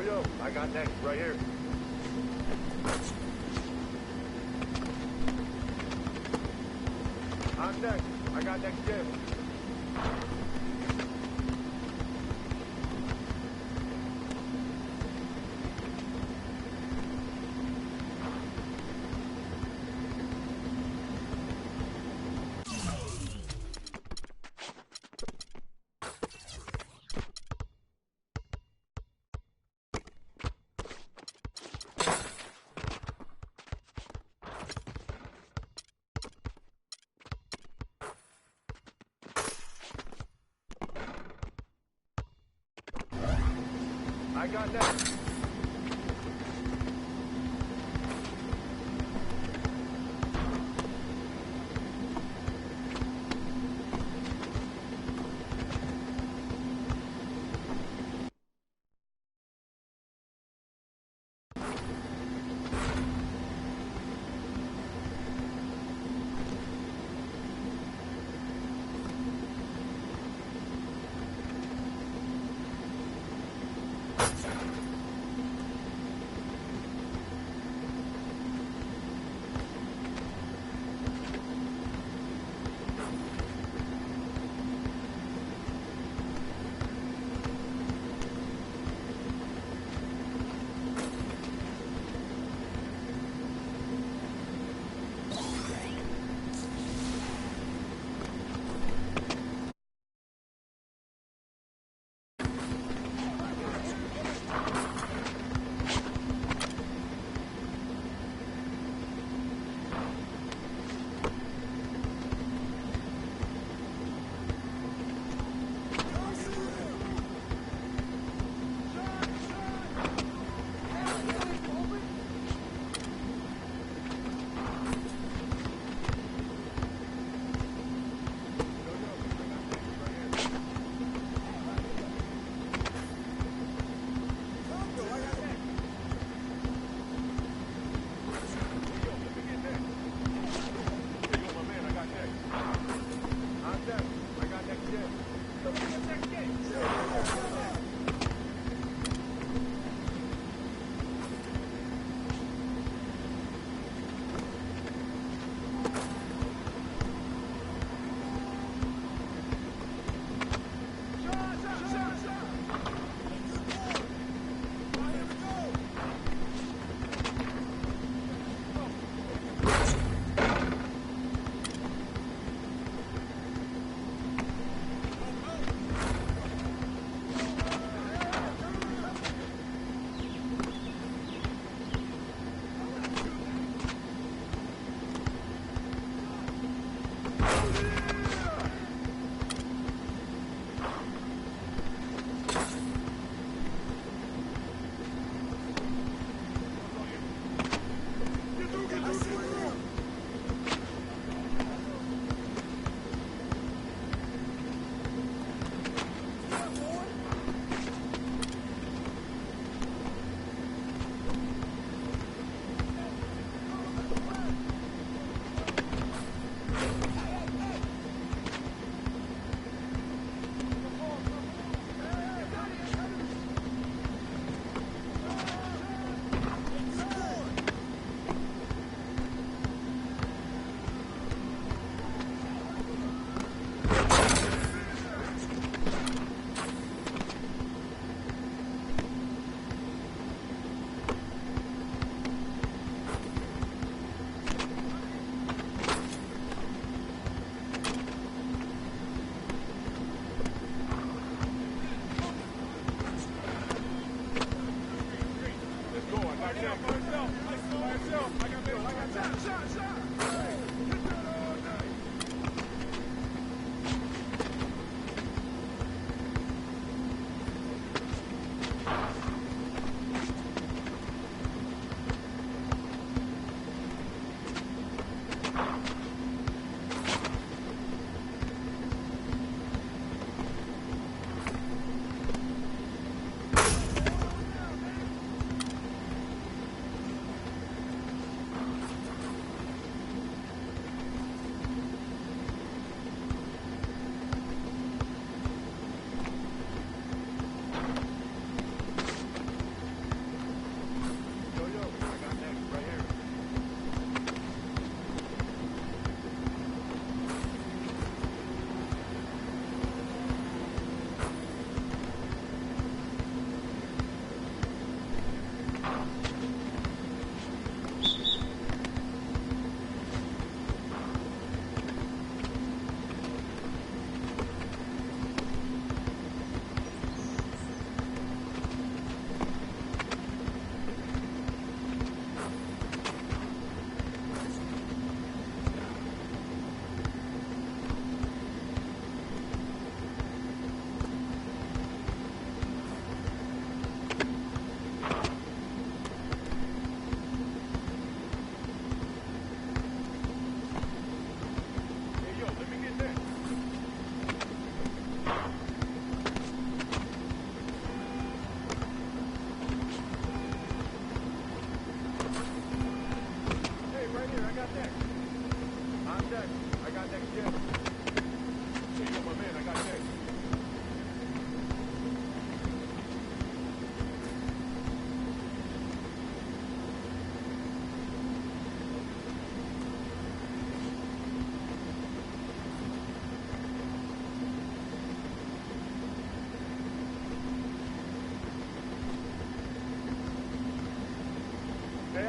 Yo, I got next, right here. I'm next. I got next, Jim. I got next.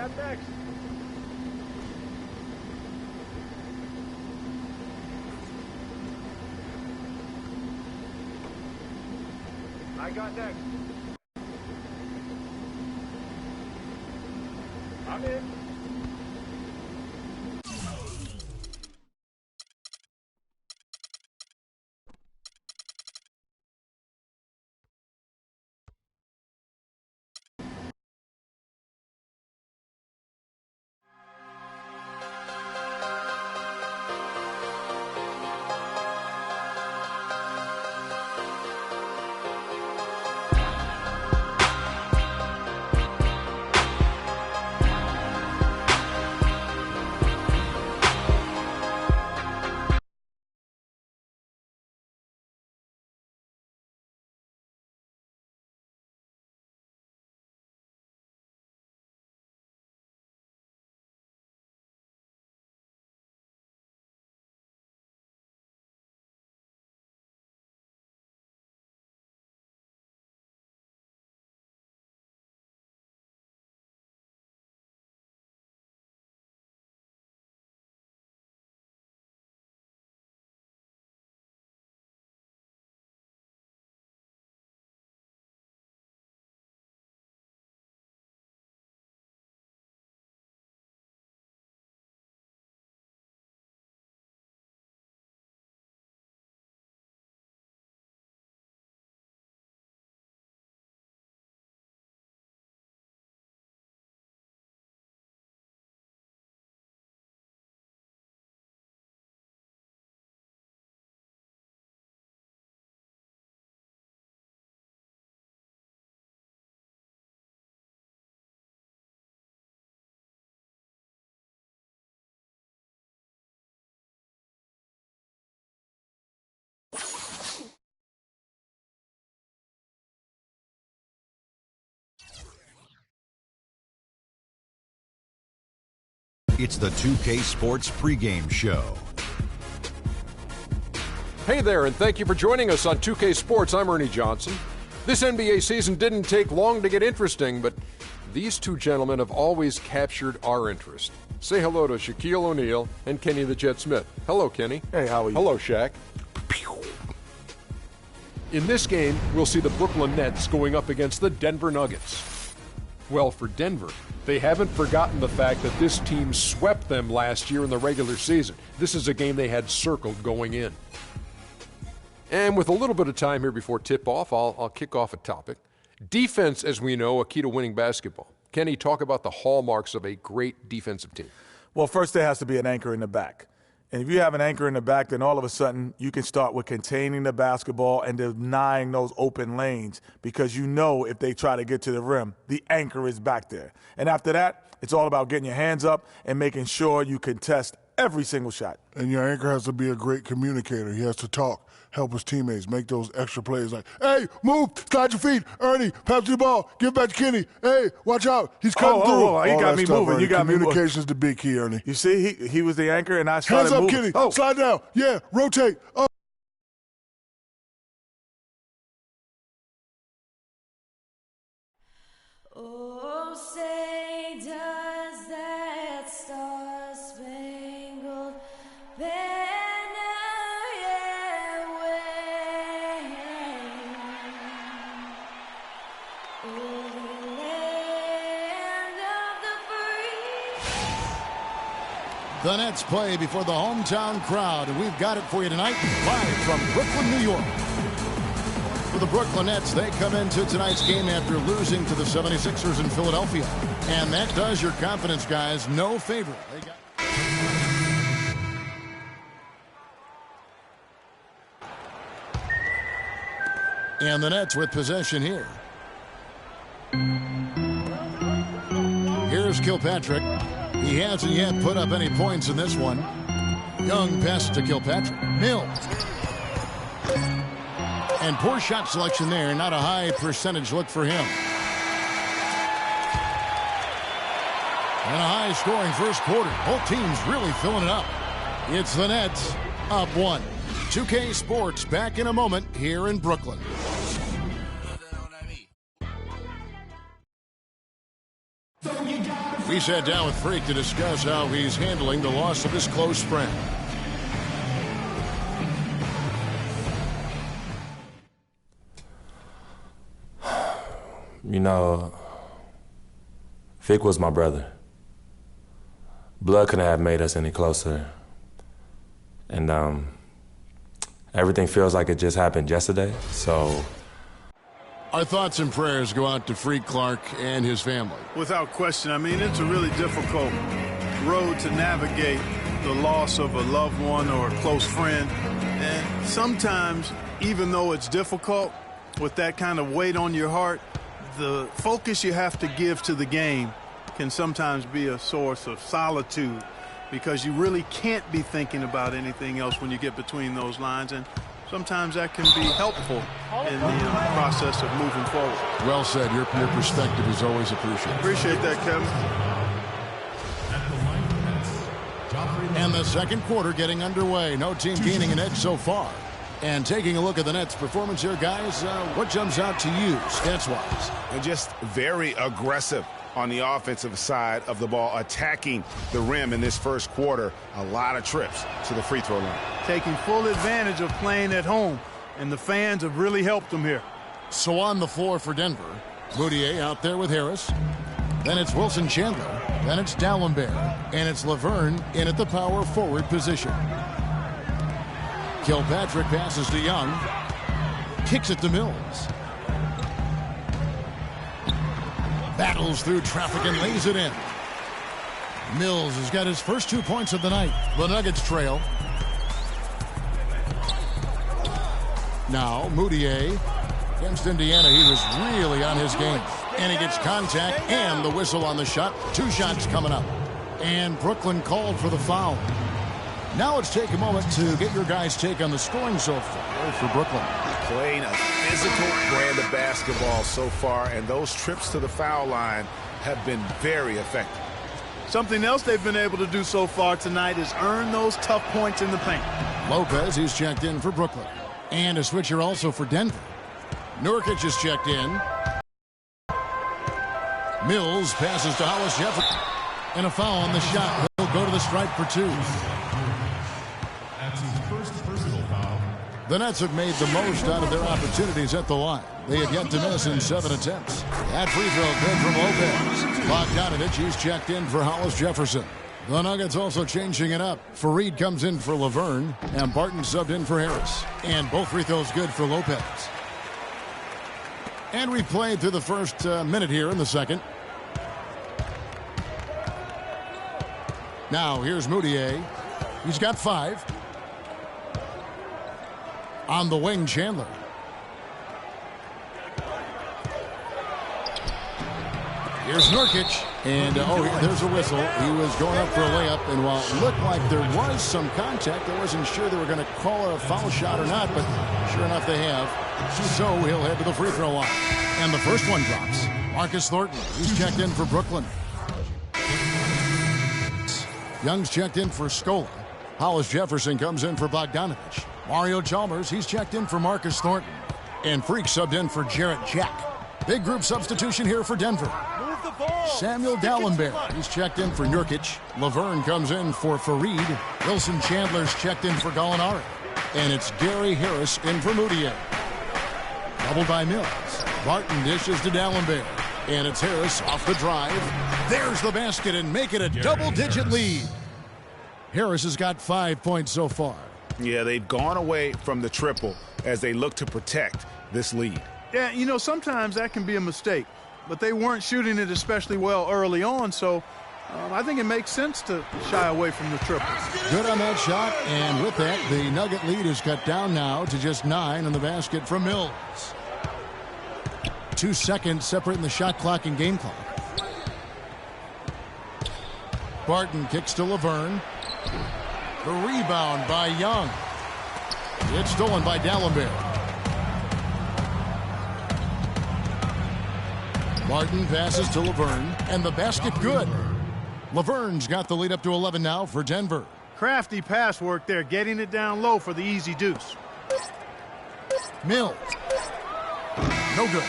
got next. I got next. I'm in. It's the 2K Sports pregame show. Hey there, and thank you for joining us on 2K Sports. I'm Ernie Johnson. This NBA season didn't take long to get interesting, but these two gentlemen have always captured our interest. Say hello to Shaquille O'Neal and Kenny the Jet Smith. Hello, Kenny. Hey, how are you? Hello, Shaq. In this game, we'll see the Brooklyn Nets going up against the Denver Nuggets. Well, for Denver, they haven't forgotten the fact that this team swept them last year in the regular season. This is a game they had circled going in. And with a little bit of time here before tip-off, I'll kick off a topic. Defense, as we know, a key to winning basketball. Kenny, talk about the hallmarks of a great defensive team. Well, first there has to be an anchor in the back. And if you have an anchor in the back, then all of a sudden you can start with containing the basketball and denying those open lanes, because you know if they try to get to the rim, the anchor is back there. And after that, it's all about getting your hands up and making sure you contest every single shot. And your anchor has to be a great communicator. He has to talk, help his teammates, make those extra plays like, hey, move, slide your feet, Ernie, pass me the ball, give it back to Kenny, hey, watch out, he's cutting through. He got me moving. Ernie. You got me moving. Communication's the big key, Ernie. You see, he was the anchor, and I started moving. moving. Hands up, Kenny, slide down, yeah, rotate, up. Oh, say does that star-spangled banner yet wave o'er the land of the free? The Nets play before the hometown crowd, and we've got it for you tonight, live from Brooklyn, New York. For the Brooklyn Nets, they come into tonight's game after losing to the 76ers in Philadelphia. And that does your confidence guys no favor. And the Nets with possession here. Here's Kilpatrick. He hasn't yet put up any points in this one. Young pass to Kilpatrick. Mills. And poor shot selection there. Not a high percentage look for him. And a high-scoring first quarter. Both teams really filling it up. It's the Nets up one. 2K Sports back in a moment here in Brooklyn. So you gotta We sat down with Freak to discuss how he's handling the loss of his close friend. You know, Vic was my brother. Blood couldn't have made us any closer. And everything feels like it just happened yesterday, so... Our thoughts and prayers go out to Freak Clark and his family. Without question. I mean, it's a really difficult road to navigate, the loss of a loved one or a close friend. And sometimes, even though it's difficult, with that kind of weight on your heart, the focus you have to give to the game can sometimes be a source of solitude, because you really can't be thinking about anything else when you get between those lines, and sometimes that can be helpful in the process of moving forward. Well said. Your perspective is always appreciated. Appreciate that, Kevin. And the second quarter getting underway. No team gaining an edge so far. And taking a look at the Nets' performance here, guys, what jumps out to you, stats-wise? And just very aggressive on the offensive side of the ball, attacking the rim in this first quarter. A lot of trips to the free throw line. Taking full advantage of playing at home, and the fans have really helped them here. So on the floor for Denver, Moutier out there with Harris. Then it's Wilson Chandler. Then it's D'Alembert. And it's Laverne in at the power forward position. Kilpatrick passes to Young. Kicks it to Mills. Battles through traffic and lays it in. Mills has got his first 2 points of the night. The Nuggets trail. Now Moutier against Indiana. He was really on his game. And he gets contact and the whistle on the shot. 2 shots coming up. And Brooklyn called for the foul. Now let's take a moment to get your guys' take on the scoring so far for Brooklyn. Playing a physical brand of basketball so far, and those trips to the foul line have been very effective. Something else they've been able to do so far tonight is earn those tough points in the paint. Lopez, he's checked in for Brooklyn. And a switcher also for Denver. Nurkic is checked in. Mills passes to Hollis Jefferson. And a foul on the shot. He'll go to the stripe for 2. The Nets have made the most out of their opportunities at the line. They have yet to miss in 7 attempts. That free throw good from Lopez. Bogdanovich, he's checked in for Hollis Jefferson. The Nuggets also changing it up. Fareed comes in for Laverne, and Barton subbed in for Harris. And both free throws good for Lopez. And we played through the first minute here in the second. Now here's Moutier. He's got 5. On the wing, Chandler. Here's Nurkic. And, there's a whistle. He was going up for a layup. And while it looked like there was some contact, I wasn't sure they were going to call it a foul shot or not. But sure enough, they have. So he'll head to the free throw line. And the first one drops. Marcus Thornton. He's checked in for Brooklyn. Young's checked in for Scola. Hollis Jefferson comes in for Bogdanovich. Mario Chalmers, he's checked in for Marcus Thornton. And Freak subbed in for Jarrett Jack. Big group substitution here for Denver. Samuel D'Alembert, he's checked in for Nurkic. Laverne comes in for Fareed. Wilson Chandler's checked in for Gallinari. And it's Gary Harris in for Moutier. Doubled by Mills. Barton dishes to D'Alembert. And it's Harris off the drive. There's the basket and make it a double-digit lead. Harris has got 5 points so far. Yeah, they've gone away from the triple as they look to protect this lead. Yeah, you know, sometimes that can be a mistake, but they weren't shooting it especially well early on, so I think it makes sense to shy away from the triple. Good on that shot, and with that, the Nugget lead is cut down now to just 9 in the basket from Mills. 2 seconds separating the shot clock and game clock. Barton kicks to Laverne. The rebound by Young. It's stolen by D'Alembert. Barton passes to Laverne, and the basket good. Laverne's got the lead up to 11 now for Denver. Crafty pass work there, getting it down low for the easy deuce. Mills. No good.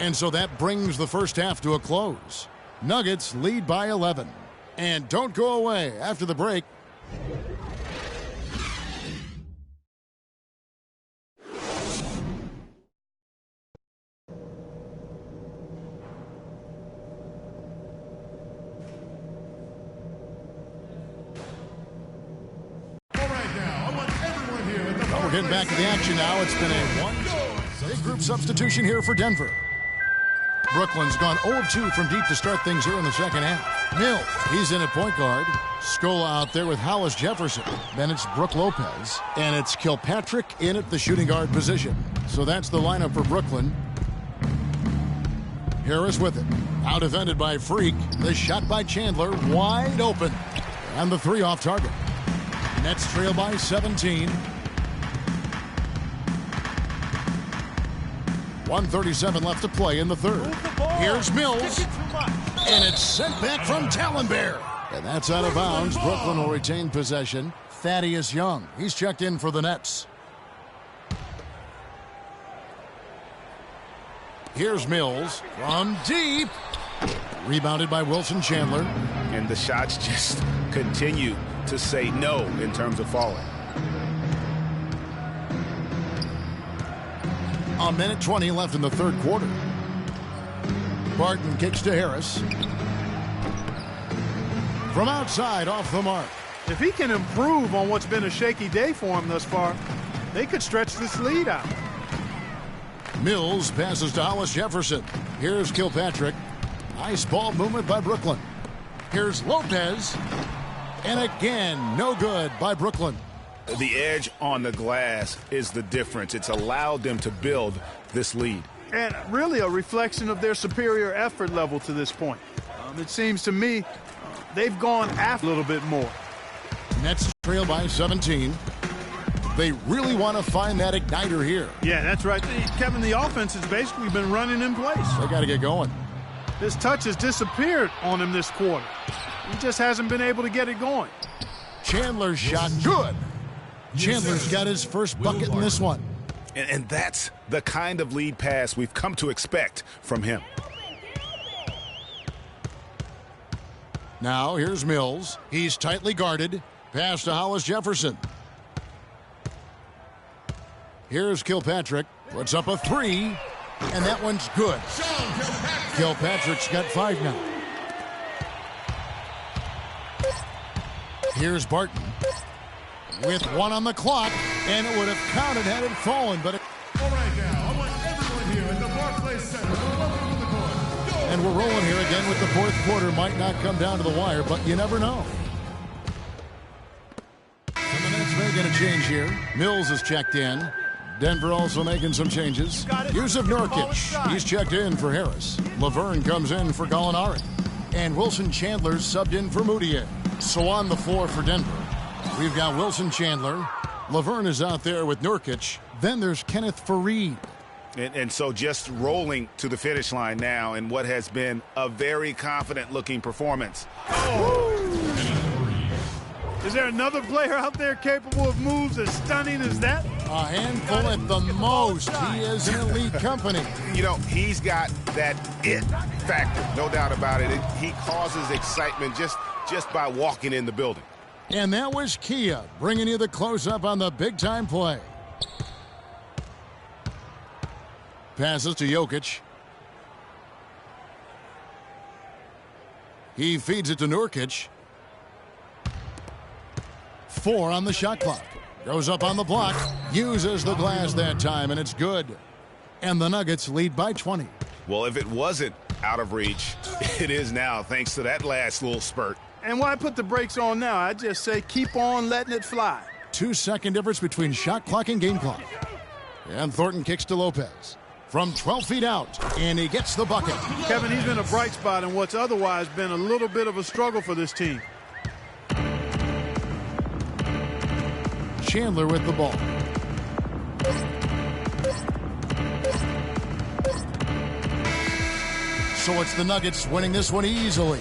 And so that brings the first half to a close. Nuggets lead by 11. And don't go away after the break. We're getting back to the action now. It's been a big group substitution here for Denver. Brooklyn's gone 0 of 2 from deep to start things here in the second half. Mills, he's in at point guard. Scola out there with Hollis Jefferson. Then it's Brook Lopez. And it's Kilpatrick in at the shooting guard position. So that's the lineup for Brooklyn. Harris with it. Out defended by Freak. The shot by Chandler, wide open. And the three off target. Nets trail by 17. 1:37 left to play in the third. Here's Mills. And it's sent back from Tallenbear. And that's out of bounds. Brooklyn will retain possession. Thaddeus Young, he's checked in for the Nets. Here's Mills from deep. Rebounded by Wilson Chandler. And the shots just continue to say no in terms of falling. A minute 20 left in the third quarter. Barton kicks to Harris. From outside, off the mark. If he can improve on what's been a shaky day for him thus far, they could stretch this lead out. Mills passes to Hollis Jefferson. Here's Kilpatrick. Nice ball movement by Brooklyn. Here's Lopez. And again, no good by Brooklyn. The edge on the glass is the difference. It's allowed them to build this lead. And really a reflection of their superior effort level to this point. It seems to me they've gone after a little bit more. Nets trail by 17. They really want to find that igniter here. Yeah, that's right. Kevin, the offense has basically been running in place. They got to get going. His touch has disappeared on him this quarter. He just hasn't been able to get it going. Chandler's shot, good. Chandler's got his first bucket in this one. And that's the kind of lead pass we've come to expect from him. Now here's Mills. He's tightly guarded. Pass to Hollis Jefferson. Here's Kilpatrick. Puts up a three. And that one's good. Kilpatrick's got 5 now. Here's Barton. With 1 on the clock, and it would have counted had it fallen, but it... All right now, I want everyone here at the Barclays Center to welcome to the court. And we're rolling here again with the fourth quarter. Might not come down to the wire, but you never know. And the Nets making a change here. Mills is checked in. Denver also making some changes. Yusuf Nurkic, he's checked in for Harris. Laverne comes in for Gallinari. And Wilson Chandler's subbed in for Moutier. So on the floor for Denver, we've got Wilson Chandler. Laverne is out there with Nurkic. Then there's Kenneth Faried. And so just rolling to the finish line now in what has been a very confident-looking performance. Is there another player out there capable of moves as stunning as that? A handful at the most. He is in elite company. You know, he's got that it factor, no doubt about it. He causes excitement just by walking in the building. And that was Kia bringing you the close-up on the big-time play. Passes to Jokic. He feeds it to Nurkic. 4 on the shot clock. Goes up on the block. Uses the glass that time, and it's good. And the Nuggets lead by 20. Well, if it wasn't out of reach, it is now, thanks to that last little spurt. And why put the brakes on now? I just say keep on letting it fly. 2-second difference between shot clock and game clock. And Thornton kicks to Lopez. From 12 feet out, and he gets the bucket. Kevin, he's been a bright spot in what's otherwise been a little bit of a struggle for this team. Chandler with the ball. So it's the Nuggets winning this one easily.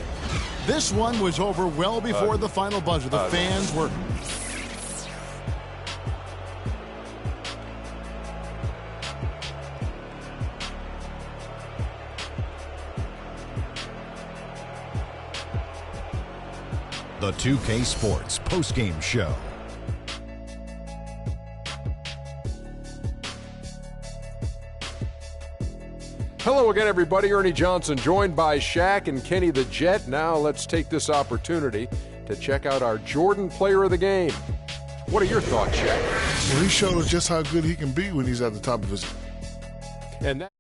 This one was over well before the final buzzer. The fans were... the 2K Sports postgame show. Hello again, everybody. Ernie Johnson, joined by Shaq and Kenny the Jet. Now let's take this opportunity to check out our Jordan Player of the Game. What are your thoughts, Shaq? Well, he showed us just how good he can be when he's at the top of his. And that